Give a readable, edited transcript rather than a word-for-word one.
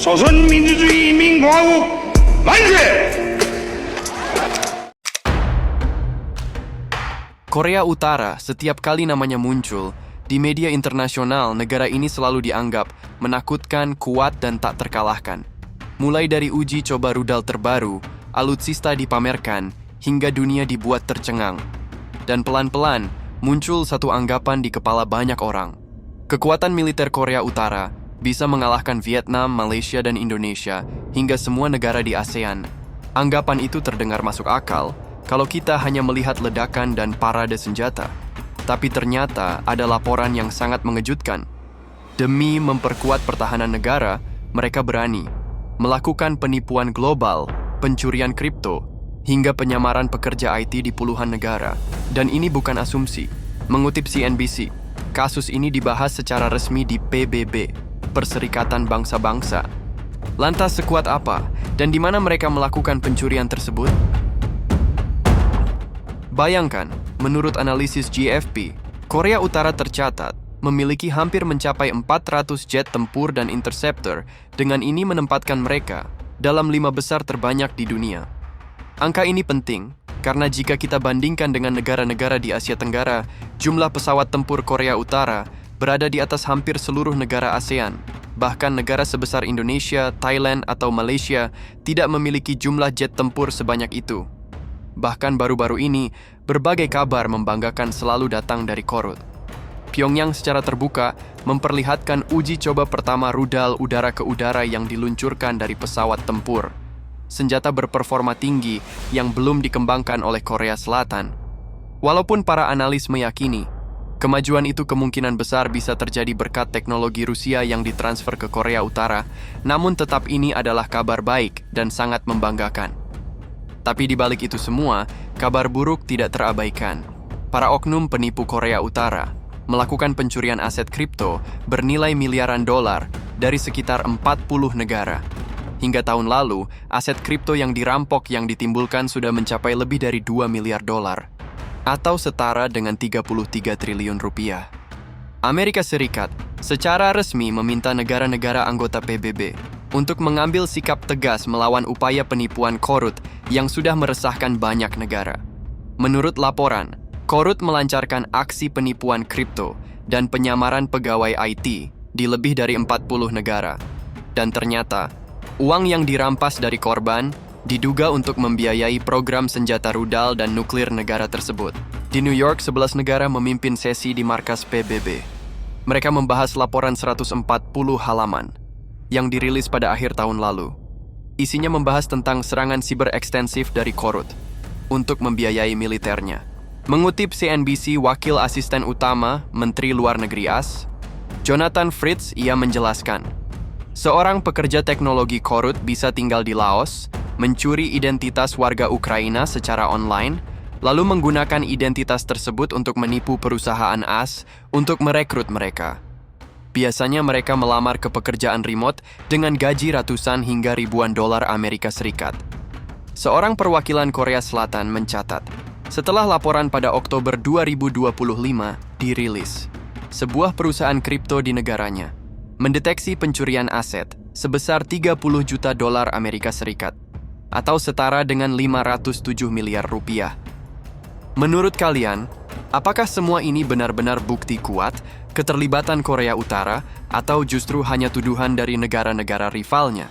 조선민주주의인민공화국 만세! Korea Utara, setiap kali namanya muncul, di media internasional negara ini selalu dianggap menakutkan, kuat, dan tak terkalahkan. Mulai dari uji coba rudal terbaru, alutsista dipamerkan, hingga dunia dibuat tercengang. Dan pelan-pelan, muncul satu anggapan di kepala banyak orang. Kekuatan militer Korea Utara bisa mengalahkan Vietnam, Malaysia, dan Indonesia, hingga semua negara di ASEAN. Anggapan itu terdengar masuk akal, kalau kita hanya melihat ledakan dan parade senjata. Tapi ternyata ada laporan yang sangat mengejutkan. Demi memperkuat pertahanan negara, mereka berani melakukan penipuan global, pencurian kripto, hingga penyamaran pekerja IT di puluhan negara. Dan ini bukan asumsi. Mengutip CNBC, kasus ini dibahas secara resmi di PBB, Perserikatan Bangsa-Bangsa. Lantas sekuat apa, dan di mana mereka melakukan pencurian tersebut? Bayangkan, menurut analisis GFP, Korea Utara tercatat memiliki hampir mencapai 400 jet tempur dan interceptor, dengan ini menempatkan mereka dalam 5 besar terbanyak di dunia. Angka ini penting, karena jika kita bandingkan dengan negara-negara di Asia Tenggara, jumlah pesawat tempur Korea Utara berada di atas hampir seluruh negara ASEAN. Bahkan negara sebesar Indonesia, Thailand, atau Malaysia tidak memiliki jumlah jet tempur sebanyak itu. Bahkan baru-baru ini, berbagai kabar membanggakan selalu datang dari Korut. Pyongyang secara terbuka memperlihatkan uji coba pertama rudal udara ke udara yang diluncurkan dari pesawat tempur. Senjata berperforma tinggi yang belum dikembangkan oleh Korea Selatan. Walaupun para analis meyakini, kemajuan itu kemungkinan besar bisa terjadi berkat teknologi Rusia yang ditransfer ke Korea Utara, namun tetap ini adalah kabar baik dan sangat membanggakan. Tapi di balik itu semua, kabar buruk tidak terabaikan. Para oknum penipu Korea Utara melakukan pencurian aset kripto bernilai miliaran dolar dari sekitar 40 negara. Hingga tahun lalu, aset kripto yang dirampok yang ditimbulkan sudah mencapai lebih dari 2 miliar dolar, atau setara dengan 33 triliun rupiah. Amerika Serikat secara resmi meminta negara-negara anggota PBB untuk mengambil sikap tegas melawan upaya penipuan Korut yang sudah meresahkan banyak negara. Menurut laporan, Korut melancarkan aksi penipuan kripto dan penyamaran pegawai IT di lebih dari 40 negara. Dan ternyata, uang yang dirampas dari korban diduga untuk membiayai program senjata rudal dan nuklir negara tersebut. Di New York, 11 negara memimpin sesi di markas PBB. Mereka membahas laporan 140 halaman yang dirilis pada akhir tahun lalu. Isinya membahas tentang serangan siber ekstensif dari Korut untuk membiayai militernya. Mengutip CNBC, Wakil Asisten Utama Menteri Luar Negeri AS, Jonathan Fritz, ia menjelaskan, seorang pekerja teknologi Korut bisa tinggal di Laos, mencuri identitas warga Ukraina secara online, lalu menggunakan identitas tersebut untuk menipu perusahaan AS untuk merekrut mereka. Biasanya mereka melamar ke pekerjaan remote dengan gaji ratusan hingga ribuan dolar Amerika Serikat. Seorang perwakilan Korea Selatan mencatat, setelah laporan pada Oktober 2025 dirilis, sebuah perusahaan kripto di negaranya mendeteksi pencurian aset sebesar 30 juta dolar Amerika Serikat, atau setara dengan 507 miliar rupiah. Menurut kalian, apakah semua ini benar-benar bukti kuat keterlibatan Korea Utara atau justru hanya tuduhan dari negara-negara rivalnya?